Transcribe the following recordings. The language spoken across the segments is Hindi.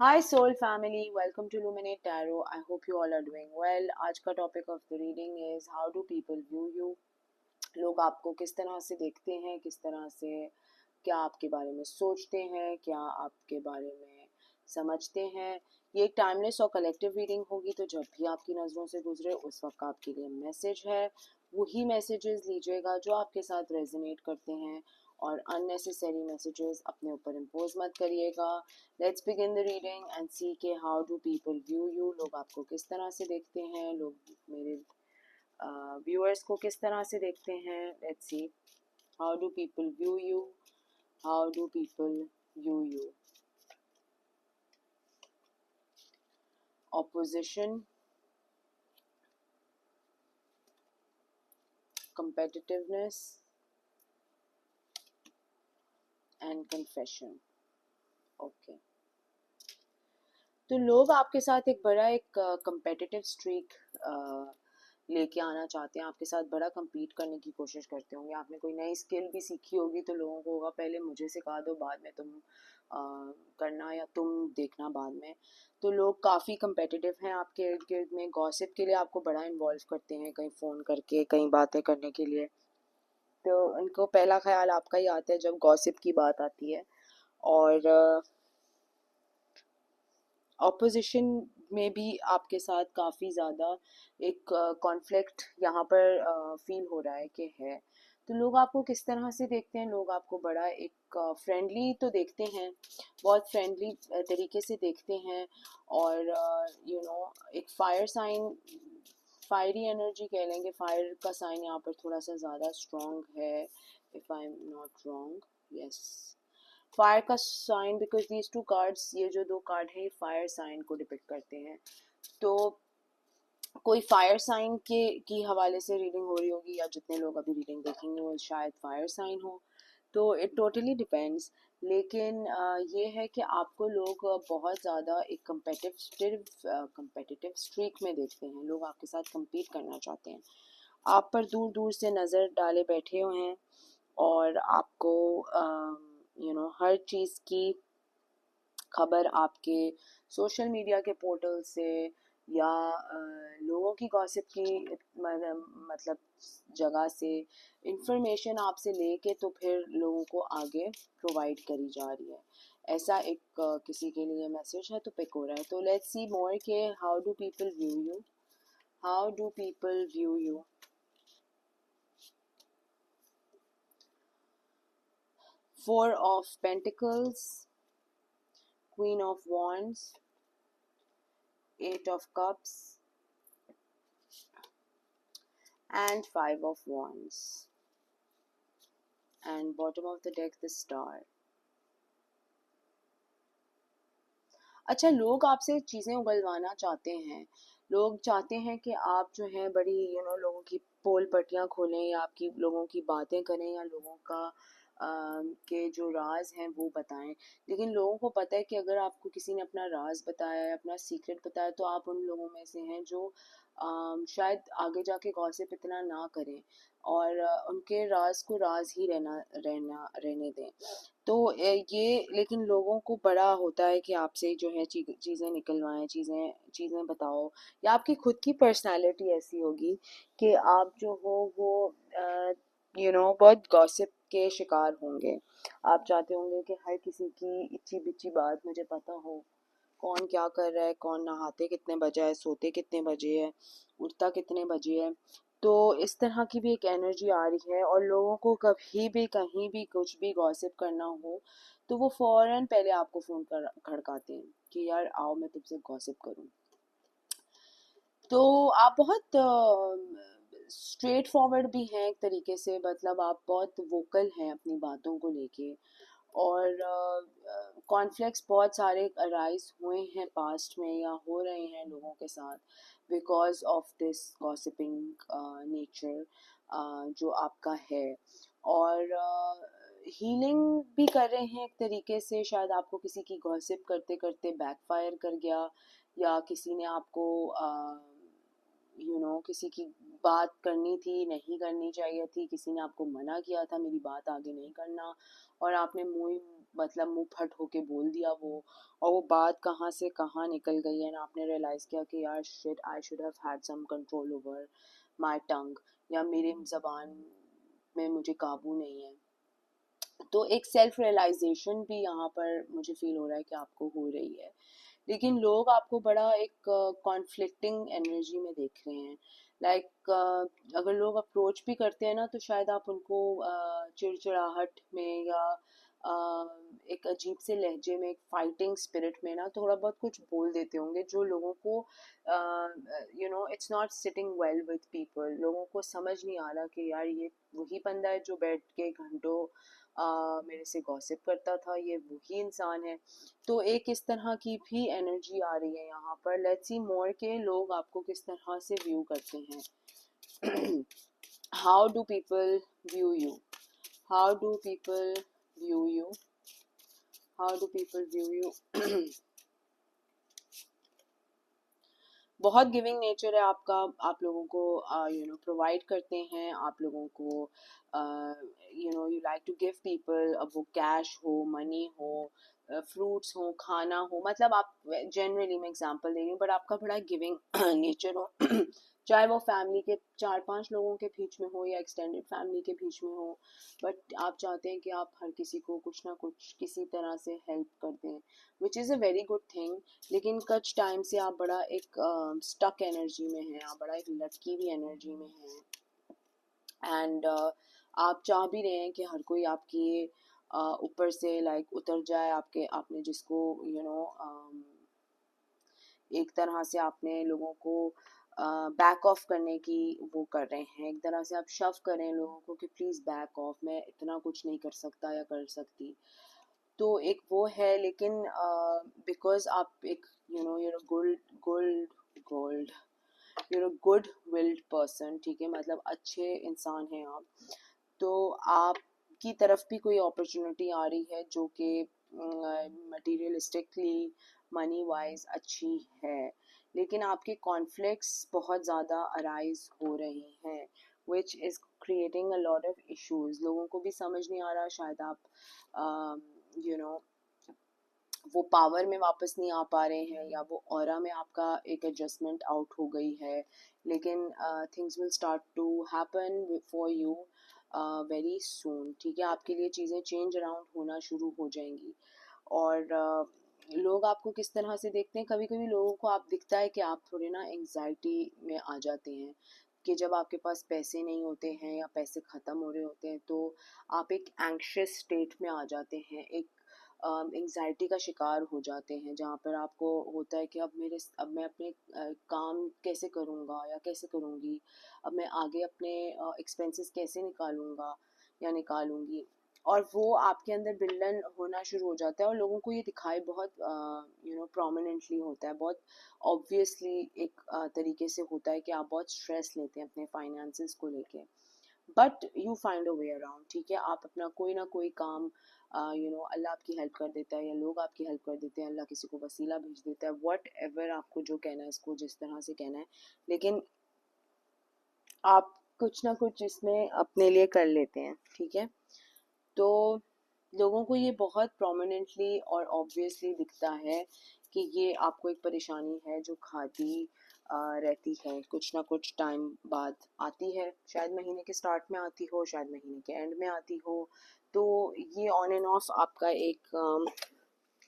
Hi Soul family, welcome to Luminate Tarot. I hope you all are doing well. आज का topic of the reading is how do people view you. लोग आपको किस तरह से देखते हैं, किस तरह से क्या आपके बारे में सोचते हैं, क्या आपके बारे में समझते हैं. ये एक टाइमलेस और कलेक्टिव रीडिंग होगी, तो जब भी आपकी नज़रों से गुजरे उस वक्त आपके लिए मैसेज है. वही मैसेजेस लीजिएगा जो आपके साथ रेजोनेट करते हैं और अननेसेसरी मैसेजेस अपने ऊपर इम्पोज मत करिएगा. Let's begin the reading and see के how do people view you. लोग आपको किस तरह से देखते हैं, लोग मेरे व्यूअर्स को किस तरह से देखते हैं. Let's see how do people view you. How do people view you. Opposition, competitiveness and confession. Okay, तो लोग आपके साथ एक बड़ा एक competitive streak लेके आना चाहते हैं. आपके साथ बड़ा compete करने की कोशिश करते होंगे. आपने कोई नई स्किल भी सीखी होगी तो लोगों को होगा पहले मुझे सिखा दो, बाद में तुम करना या तुम देखना बाद में. तो लोग काफ़ी competitive हैं आपके इर्द गिर्द में. गॉसिप के लिए आपको बड़ा इन्वॉल्व करते हैं, कहीं फ़ोन करके कहीं बातें करने के लिए. तो उनको पहला ख्याल आपका ही आता है जब गॉसिप की बात आती है. और ऑपोजिशन में भी आपके साथ काफ़ी ज़्यादा एक कॉन्फ्लिक्ट यहाँ पर फील हो रहा है कि है. तो लोग आपको किस तरह से देखते हैं. लोग आपको बड़ा एक फ्रेंडली तो देखते हैं, बहुत फ्रेंडली तरीके से देखते हैं. और एक फायर साइन, फायरी एनर्जी कह लेंगे. फायर का साइन यहाँ पर थोड़ा सा ज़्यादा स्ट्रॉन्ग है, if I am not wrong. Yes, fire का sign, because these two cards, ये जो दो कार्ड है ये फायर साइन को डिपिक्ट करते हैं. तो कोई फायर साइन के की हवाले से रीडिंग हो रही होगी, या जितने लोग अभी रीडिंग देखेंगे वो शायद फायर साइन हो. तो इट टोटली डिपेंड्स. लेकिन ये है कि आपको लोग बहुत ज़्यादा एक कंपेटिटिव स्ट्रीक में देखते हैं. लोग आपके साथ compete करना चाहते हैं. आप पर दूर दूर से नज़र डाले बैठे हुए हैं और आपको हर चीज़ की खबर आपके सोशल मीडिया के पोर्टल से या लोगों की गॉसिप की मतलब जगह से इंफॉर्मेशन आपसे लेके तो फिर लोगों को आगे प्रोवाइड करी जा रही है. ऐसा एक किसी के लिए मैसेज है तो पिक हो रहा है. तो लेट्स सी मोर के how do people view you. How do people view you. Four of Pentacles, Queen of Wands, Eight of Cups, and Five of Wands. And bottom of the deck, the Star. अच्छा, लोग आपसे चीज़ें उगलवाना चाहते हैं. लोग चाहते हैं कि आप जो हैं बड़ी लोगों की पोल पट्टियाँ खोलें, या आपकी लोगों की बातें करें, या लोगों का के जो राज हैं वो बताएं. लेकिन लोगों को पता है कि अगर आपको किसी ने अपना राज बताया है, अपना सीक्रेट बताया, तो आप उन लोगों में से हैं जो शायद आगे जाके गॉसिप इतना ना करें और उनके राज को राज ही रहने दें. तो ये लेकिन लोगों को बड़ा होता है कि आपसे जो है चीज़ें निकलवाएं, चीज़ें बताओ. या आपकी खुद की पर्सनालिटी ऐसी होगी कि आप जो हो वो बहुत गॉसिप के शिकार होंगे. आप चाहते होंगे कि हर किसी की इच्ची बिच्ची बात मुझे पता हो. कौन क्या कर रहा है, कौन नहाते कितने बजे है, सोते कितने बजे है, उठता कितने बजे है. तो इस तरह की भी एक एनर्जी आ रही है. और लोगों को कभी भी कहीं भी कुछ भी गॉसिप करना हो तो वो फ़ौरन पहले आपको फ़ोन कर खड़काते हैं कि यार आओ मैं तुमसे गॉसिप करूं. तो आप बहुत स्ट्रेट फॉरवर्ड भी हैं एक तरीके से. मतलब आप बहुत वोकल हैं अपनी बातों को लेके. और कॉन्फ्लिक्ट्स बहुत सारे अराइज हुए हैं पास्ट में या हो रहे हैं लोगों के साथ because of this gossiping nature जो आपका है. और हीलिंग भी कर रहे हैं एक तरीके से. शायद आपको किसी की गॉसिप करते करते बैकफायर कर गया, या किसी ने आपको किसी की बात करनी थी, नहीं करनी चाहिए थी, किसी ने आपको मना किया था मेरी बात आगे नहीं करना, और आपने मुंह मतलब मुंह फट होके बोल दिया वो, और वो बात कहाँ से कहाँ निकल गई है ना, आपने रियलाइज़ किया कि यार shit, I should have had some control over my tongue, या मेरी ज़बान में मुझे काबू नहीं है। तो एक सेल्फ रियलाइजेशन भी यहाँ पर मुझे फील हो रहा है कि आपको हो रही है। लेकिन लोग आपको बड़ा एक कॉन्फ्लिक्टिंग एनर्जी में देख रहे हैं। लाइक अगर लोग अप्रोच भी करते हैं ना, तो शायद आप उनको चिड़चिड़ाहट में या एक अजीब से लहजे में, एक फाइटिंग स्पिरिट में ना थोड़ा बहुत कुछ बोल देते होंगे, जो लोगों को it's not sitting well with people. लोगों को समझ नहीं आ रहा कि यार ये वही बंदा है जो बैठ के घंटों मेरे से गॉसिप करता था, ये वही इंसान है। तो एक इस तरह की भी एनर्जी आ रही है यहाँ पर। लेट्स सी मोर के लोग आपको किस तरह से व्यू करते हैं। How do people view you, how do people view you, how do people view you. बहुत गिविंग नेचर है आपका, आप लोगों को प्रोवाइड करते हैं, आप लोगों को you like to give people, अब वो कैश हो, मनी हो, फ्रूट्स हो, खाना हो, मतलब आप जनरली, मैं एग्जांपल दे रही हूँ, बट आपका बड़ा गिविंग नेचर हो। चाहे वो फैमिली के 4-5 लोगों के बीच में हो या एक्सटेंडेड फैमिली के बीच में हो, बट आप चाहते हैं कि आप हर किसी को कुछ ना कुछ किसी तरह से हेल्प कर दें, which is a very good thing. लेकिन कुछ टाइम से आप बड़ा एक स्टक एनर्जी में हैं, आप बड़ा एक लटकी हुई एनर्जी में हैं, एंड आप चाह भी रहे हैं कि हर कोई आपके ऊपर से लाइक उतर जाए, आपके आपने जिसको एक तरह से आपने लोगों को बैक ऑफ करने की वो कर रहे हैं, एक तरह से आप शव करें लोगों को कि प्लीज़ बैक ऑफ, मैं इतना कुछ नहीं कर सकता या कर सकती। तो एक वो है, लेकिन बिकॉज आप एक your gold gold your good willed person, ठीक है, मतलब अच्छे इंसान हैं आप, तो आपकी तरफ भी कोई अपॉर्चुनिटी आ रही है जो कि मटीरियलिस्टिकली मनी वाइज अच्छी है, लेकिन आपके कॉन्फ्लिक्ट्स बहुत ज़्यादा अराइज हो रहे हैं, which is creating a lot of issues. लोगों को भी समझ नहीं आ रहा, शायद आप यू नो वो पावर में वापस नहीं आ पा रहे हैं, या वो ऑरा में आपका एक एडजस्टमेंट आउट हो गई है, लेकिन things will start to happen for you very soon, ठीक है, आपके लिए चीज़ें चेंज अराउंड होना शुरू हो जाएंगी। और लोग आपको किस तरह से देखते हैं, कभी कभी लोगों को आप दिखता है कि आप थोड़े ना एंग्जाइटी में आ जाते हैं, कि जब आपके पास पैसे नहीं होते हैं या पैसे ख़त्म हो रहे होते हैं, तो आप एक एंग्शियस स्टेट में आ जाते हैं, एक एंग्जाइटी का शिकार हो जाते हैं, जहाँ पर आपको होता है कि अब मैं अपने काम कैसे करूँगा या कैसे करूँगी, अब मैं आगे अपने एक्सपेंसेस कैसे निकालूंगा या निकालूंगी, और वो आपके अंदर बिल्डन होना शुरू हो जाता है, और लोगों को ये दिखाई बहुत प्रोमिनेंटली होता है, बहुत ऑब्वियसली एक तरीके से होता है कि आप बहुत स्ट्रेस लेते हैं अपने फाइनेंसेस को लेके, but you find a way around, ठीक है, आप अपना कोई ना कोई काम अल्लाह आपकी हेल्प कर देता है, या लोग आपकी हेल्प कर देते हैं, अल्लाह किसी को वसीला भेज देता है, वट एवर आपको जो कहना है, इसको जिस तरह से कहना है, लेकिन आप कुछ ना कुछ इसमें अपने लिए कर लेते हैं, ठीक है। तो लोगों को ये बहुत प्रोमिनेंटली और ऑब्वियसली दिखता है कि ये आपको एक परेशानी है जो खाती रहती है, कुछ ना कुछ टाइम बाद आती है, शायद महीने के स्टार्ट में आती हो, शायद महीने के एंड में आती हो, तो ये ऑन एंड ऑफ आपका एक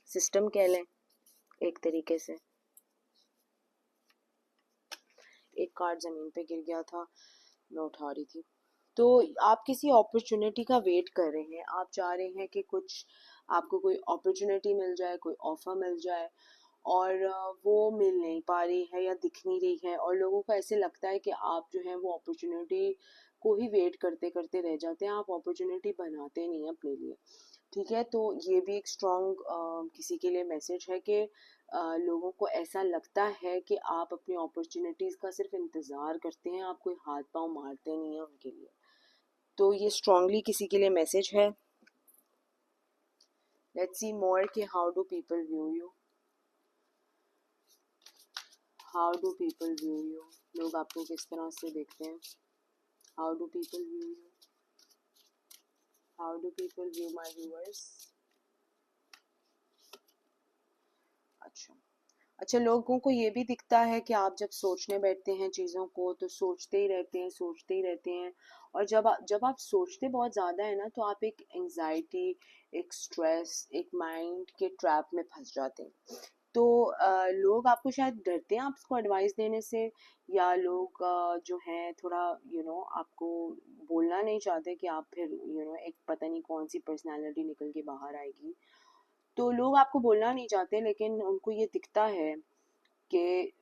सिस्टम कह लें एक तरीके से। एक कार्ड ज़मीन पे गिर गया था, मैं उठा रही थी। तो आप किसी अपॉर्चुनिटी का वेट कर रहे हैं, आप चाह रहे हैं कि कुछ आपको कोई अपॉर्चुनिटी मिल जाए, कोई ऑफर मिल जाए, और वो मिल नहीं पा रही है या दिख नहीं रही है, और लोगों को ऐसे लगता है कि आप जो है वो अपॉर्चुनिटी को ही वेट करते करते रह जाते हैं, आप अपॉर्चुनिटी बनाते नहीं हैं अपने लिए, ठीक है। तो ये भी एक स्ट्रॉन्ग किसी के लिए मैसेज है कि लोगों को ऐसा लगता है कि आप अपनी अपॉर्चुनिटीज़ का सिर्फ इंतज़ार करते हैं, आप कोई हाथ पांव मारते नहीं हैं उनके लिए। तो ये स्ट्रांगली किसी के लिए मैसेज है। लेट्स सी मोर कि how do people view you, how do people view you, लोग आपको किस तरह से देखते हैं, how do people view you, how do people view my viewers. अच्छा। अच्छा, लोगों को ये भी दिखता है कि आप जब सोचने बैठते हैं चीज़ों को तो सोचते ही रहते हैं, सोचते ही रहते हैं। और जब आप सोचते बहुत ज़्यादा है ना, तो आप एक एंजाइटी, एक स्ट्रेस, एक माइंड के ट्रैप में फंस जाते हैं। तो लोग आपको शायद डरते हैं आपको एडवाइस देने से, या लोग जो हैं थोड़ा आपको बोलना नहीं चाहते कि आप फिर एक पता नहीं कौन सी पर्सनालिटी निकल के बाहर आएगी। तो लोग आपको बोलना नहीं चाहते, लेकिन उनको ये दिखता है कि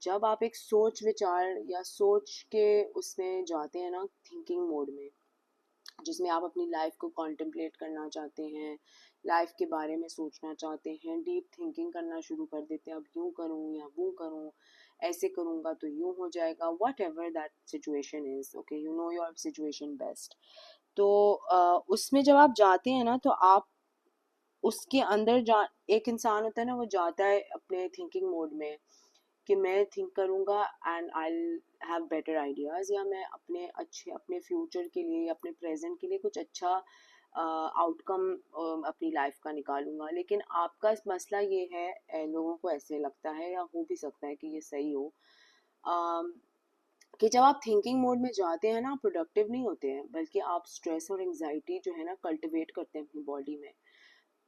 जब आप एक सोच विचार या सोच के उसमें जाते हैं ना, थिंकिंग मोड में, जिसमें आप अपनी लाइफ को कॉन्टेम्पलेट करना चाहते हैं, लाइफ के बारे में सोचना चाहते हैं, डीप थिंकिंग करना शुरू कर देते हैं, अब यूँ करूँ या वो करूँ, ऐसे करूँगा तो यूँ हो जाएगा, what ever that situation is, okay, you know your situation best. तो उसमें जब आप जाते हैं ना, तो आप उसके अंदर जा एक इंसान होता है ना, वो जाता है अपने थिंकिंग मोड में कि मैं थिंक करूँगा and I have better ideas, या मैं अपने फ्यूचर के लिए या अपने प्रेजेंट के लिए कुछ अच्छा आउटकम अपनी लाइफ का निकालूंगा। लेकिन आपका मसला ये है, लोगों को ऐसे लगता है, या हो भी सकता है कि ये सही हो, अम, कि जब आप थिंकिंग मोड में जाते हैं ना, आप प्रोडक्टिव नहीं होते हैं, बल्कि आप स्ट्रेस और एंजाइटी जो है ना कल्टिवेट करते हैं अपनी बॉडी में।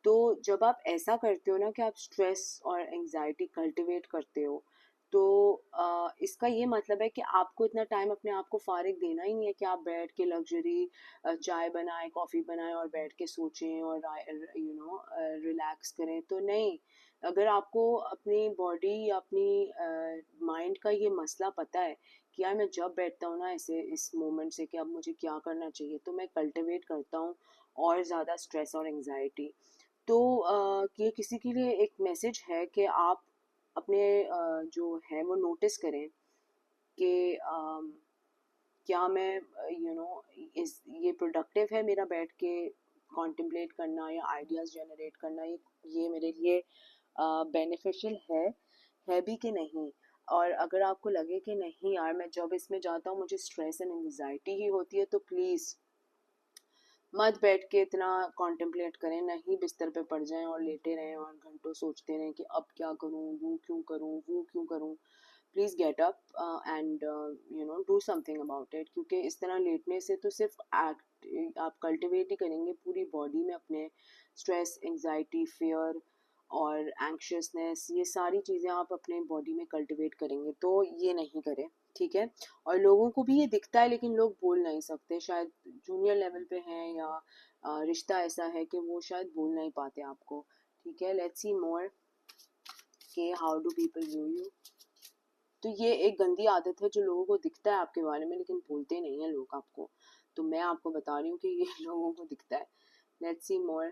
तो जब आप ऐसा करते हो ना कि आप स्ट्रेस और एंजाइटी कल्टिवेट करते हो, तो इसका ये मतलब है कि आपको इतना टाइम अपने आप को फारिग देना ही नहीं है कि आप बैठ के लग्जरी चाय बनाएं, कॉफ़ी बनाएं और बैठ के सोचें और रिलैक्स करें। तो नहीं, अगर आपको अपनी बॉडी या अपनी माइंड का ये मसला पता है कि यार मैं जब बैठता हूँ ना ऐसे इस मोमेंट से कि अब मुझे क्या करना चाहिए, तो मैं कल्टिवेट करता हूँ और ज़्यादा स्ट्रेस और एंजाइटी। तो ये किसी के लिए एक मैसेज है कि आप अपने जो है वो नोटिस करें कि क्या मैं इस ये प्रोडक्टिव है मेरा बैठ के कॉन्टेम्पलेट करना या आइडियाज़ जनरेट करना, ये मेरे लिए बेनिफिशियल है भी कि नहीं। और अगर आपको लगे कि नहीं यार, मैं जब इसमें जाता हूँ मुझे स्ट्रेस एंड एंजाइटी ही होती है, तो प्लीज़ मत बैठ के इतना कॉन्टेम्पलेट करें, नहीं बिस्तर पे पड़ जाएं और लेटे रहें और घंटों सोचते रहें कि अब क्या करूं, वो क्यों करूं, वो क्यों करूं। Please get up and do something about it, क्योंकि इस तरह लेटने से तो सिर्फ एक्ट आप कल्टिवेट ही करेंगे पूरी बॉडी में अपने स्ट्रेस, एंजाइटी, फियर और एंक्शियसनेस, ये सारी चीज़ें आप अपने बॉडी में कल्टिवेट करेंगे। तो ये नहीं करें, ठीक है। और लोगों को भी ये दिखता है, लेकिन लोग बोल नहीं सकते, शायद जूनियर लेवल पे हैं, या रिश्ता ऐसा है कि वो शायद बोल नहीं पाते आपको। ठीक है, लेट्स सी मोर के how do people view you. तो ये एक गंदी आदत है जो लोगों को दिखता है आपके बारे में, लेकिन बोलते नहीं है लोग आपको। तो मैं आपको बता रही हूँ कि ये लोगों को दिखता है। लेट्स सी मोर।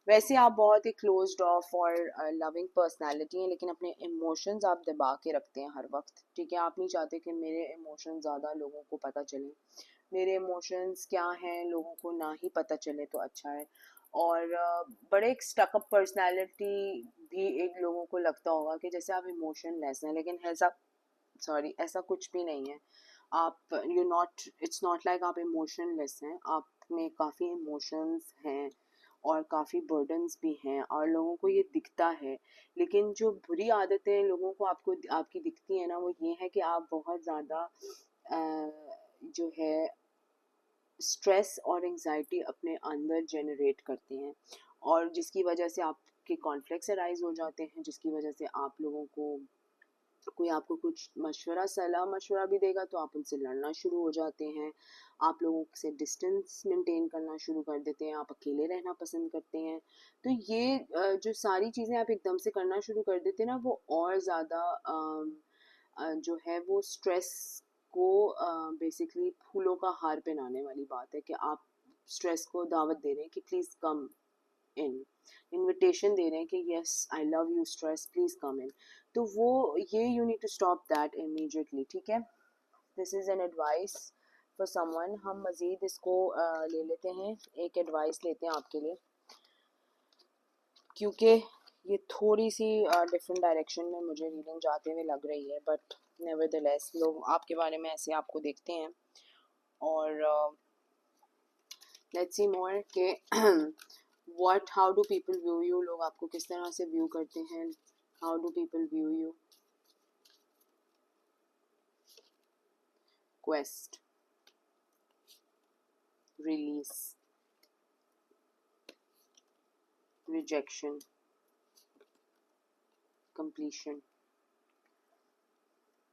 वैसे आप बहुत ही क्लोज्ड ऑफ और लविंग पर्सनालिटी हैं, लेकिन अपने इमोशंस आप दबा के रखते हैं हर वक्त। ठीक है, आप नहीं चाहते कि मेरे इमोशंस ज़्यादा लोगों को पता चले, मेरे इमोशंस क्या हैं लोगों को ना ही पता चले तो अच्छा है। और बड़े एक स्टकअप पर्सनालिटी भी एक लोगों को लगता होगा कि जैसे आप इमोशनलेस हैं, लेकिन ऐसा, सॉरी, ऐसा कुछ भी नहीं है। आप you not, it's not like आप इमोशनलेस हैं, आप में काफ़ी इमोशंस हैं और काफ़ी बर्डन्स भी हैं, और लोगों को ये दिखता है। लेकिन जो बुरी आदतें लोगों को आपकी दिखती हैं ना, वो ये है कि आप बहुत ज़्यादा जो है स्ट्रेस और एंजाइटी अपने अंदर जनरेट करते हैं, और जिसकी वजह से आपके कॉन्फ्लिक्ट्स अराइज हो जाते हैं, जिसकी वजह से आप लोगों को, कोई आपको कुछ सलाह मशवरा भी देगा तो आप उनसे लड़ना शुरू हो जाते हैं, आप लोगों से डिस्टेंस मेंटेन करना शुरू कर देते हैं, आप अकेले रहना पसंद करते हैं। तो ये जो सारी चीज़ें आप एकदम से करना शुरू कर देते हैं ना, वो और ज़्यादा जो है वो स्ट्रेस को बेसिकली फूलों का हार पहनाने वाली बात है कि आप स्ट्रेस को दावत दे रहे हैं कि प्लीज़ कम इन, इनविटेशन दे रहे हैं कि yes I love you stress, please come in. तो वो, ये you need to stop that immediately, ठीक है। This is an advice for someone. हम मज़ीद इसको ले लेते हैं, एक एडवाइस लेते हैं आपके लिए, क्योंकि ये थोड़ी सी डिफरेंट डायरेक्शन में मुझे रीडिंग जाते हुए लग रही है, बट नेवरदलेस लोग आपके बारे में ऐसे आपको देखते हैं। और लेट्स सी मोर के how do people view you, लोग आपको किस तरह से व्यू करते हैं, how do people view you. Quest, release, rejection, completion.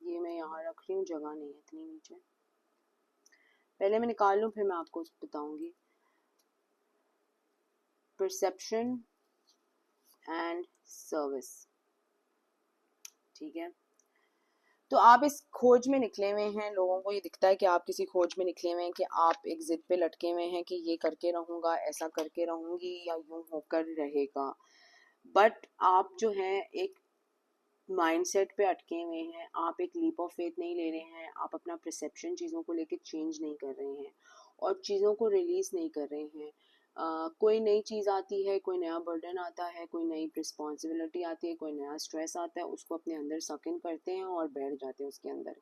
ये मैं यहाँ रख रही हूँ, जगह नहीं है इतनी नीचे, पहले मैं निकाल लूँ फिर मैं आपको बताऊंगी। परसेप्शन एंड सर्विस, ठीक है। तो आप इस खोज में निकले हुए हैं, लोगों को ये दिखता है कि आप किसी खोज में निकले हुए हैं, कि आप एक जिद पे लटके हुए हैं कि ये करके रहूँगा, ऐसा करके रहूँगी, या यूं होकर रहेगा। बट आप जो है एक माइंडसेट पे अटके हुए हैं, आप एक लीप ऑफ फेथ नहीं ले रहे हैं, आप अपना परसेप्शन चीज़ों को लेके चेंज नहीं कर रहे हैं और चीज़ों को रिलीज नहीं कर रहे हैं। कोई नई चीज़ आती है, कोई नया बर्डन आता है, कोई नई रिस्पॉन्सिबिलिटी आती है, कोई नया स्ट्रेस आता है, उसको अपने अंदर सक इन करते हैं और बैठ जाते हैं उसके अंदर।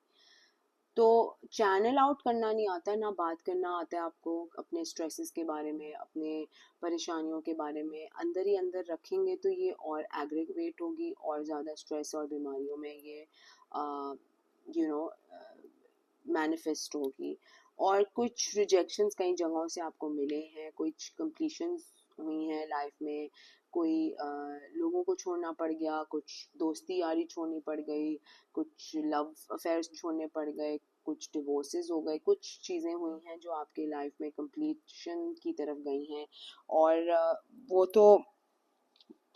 तो चैनल आउट करना नहीं आता, ना बात करना आता है आपको अपने स्ट्रेसेस के बारे में, अपने परेशानियों के बारे में। अंदर ही अंदर रखेंगे तो ये और एग्रीवेट होगी, और ज़्यादा स्ट्रेस और बीमारियों में ये यू नो मैनिफेस्ट होगी। और कुछ रिजेक्शंस कई जगहों से आपको मिले हैं, कुछ कंप्लीशंस हुई हैं लाइफ में, कोई लोगों को छोड़ना पड़ गया, कुछ दोस्ती यारी छोड़नी पड़ गई, कुछ लव अफेयर्स छोड़ने पड़ गए, कुछ डिवोर्सेस हो गए, कुछ चीज़ें हुई हैं जो आपके लाइफ में कंप्लीशन की तरफ गई हैं। और वो तो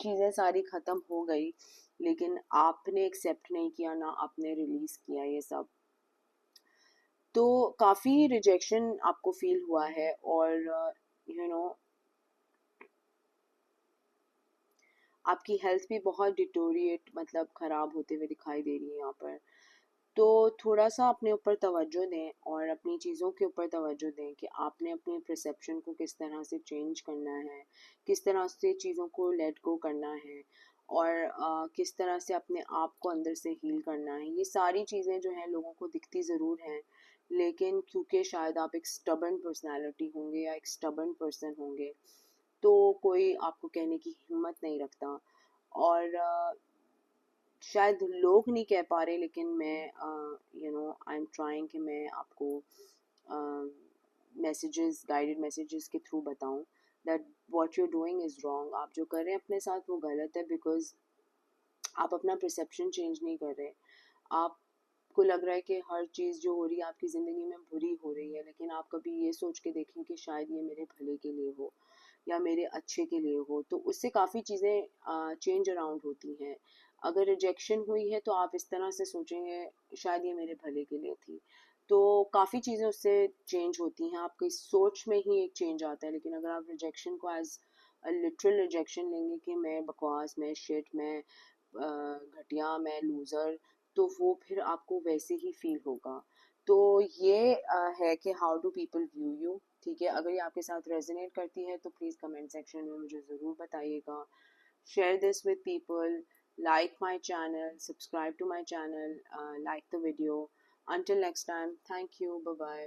चीज़ें सारी ख़त्म हो गई, लेकिन आपने एक्सेप्ट नहीं किया, ना आपने रिलीज़ किया ये सब। तो काफ़ी रिजेक्शन आपको फील हुआ है, और यू नो आपकी हेल्थ भी बहुत डिटोरिएट, मतलब ख़राब होते हुए दिखाई दे रही है यहाँ पर। तो थोड़ा सा अपने ऊपर तवज्जो दें और अपनी चीज़ों के ऊपर तवज्जो दें कि आपने अपने परसेप्शन को किस तरह से चेंज करना है, किस तरह से चीज़ों को लेट गो करना है, और किस तरह से अपने आप को अंदर से हील करना है। ये सारी चीज़ें जो हैं लोगों को दिखती ज़रूर हैं, लेकिन क्योंकि शायद आप एक स्टबर्न पर्सनैलिटी होंगे या एक स्टबर्न पर्सन होंगे, तो कोई आपको कहने की हिम्मत नहीं रखता। और शायद लोग नहीं कह पा रहे, लेकिन मैं आई एम ट्राइंग कि मैं आपको मैसेजेस, गाइडेड मैसेजेस के थ्रू बताऊं that what you doing is wrong. आप जो कर रहे हैं अपने साथ वो गलत है, बिकॉज आप अपना परसेप्शन चेंज नहीं कर रहे। आपको लग रहा है कि हर चीज़ जो हो रही है आपकी ज़िंदगी में बुरी हो रही है, लेकिन आप कभी ये सोच के देखें कि शायद ये मेरे भले के लिए हो या मेरे अच्छे के लिए हो, तो उससे काफ़ी चीज़ें चेंज अराउंड होती हैं। अगर रिजेक्शन हुई है तो आप इस तरह से सोचेंगे शायद ये मेरे भले के लिए थी, तो काफ़ी चीज़ें उससे चेंज होती हैं, आपकी सोच में ही एक चेंज आता है। लेकिन अगर आप रिजेक्शन को एज लिटरल रिजेक्शन लेंगे कि मैं बकवास, मैं शिट, मैं घटिया, मैं लूज़र, तो वो फिर आपको वैसे ही फील होगा। तो ये है कि how do people view you, ठीक है। अगर ये आपके साथ रेजोनेट करती है तो प्लीज़ कमेंट सेक्शन में मुझे ज़रूर बताइएगा। Share this with people, like my channel, subscribe to my channel, like the video. Until next time, thank you, bye bye.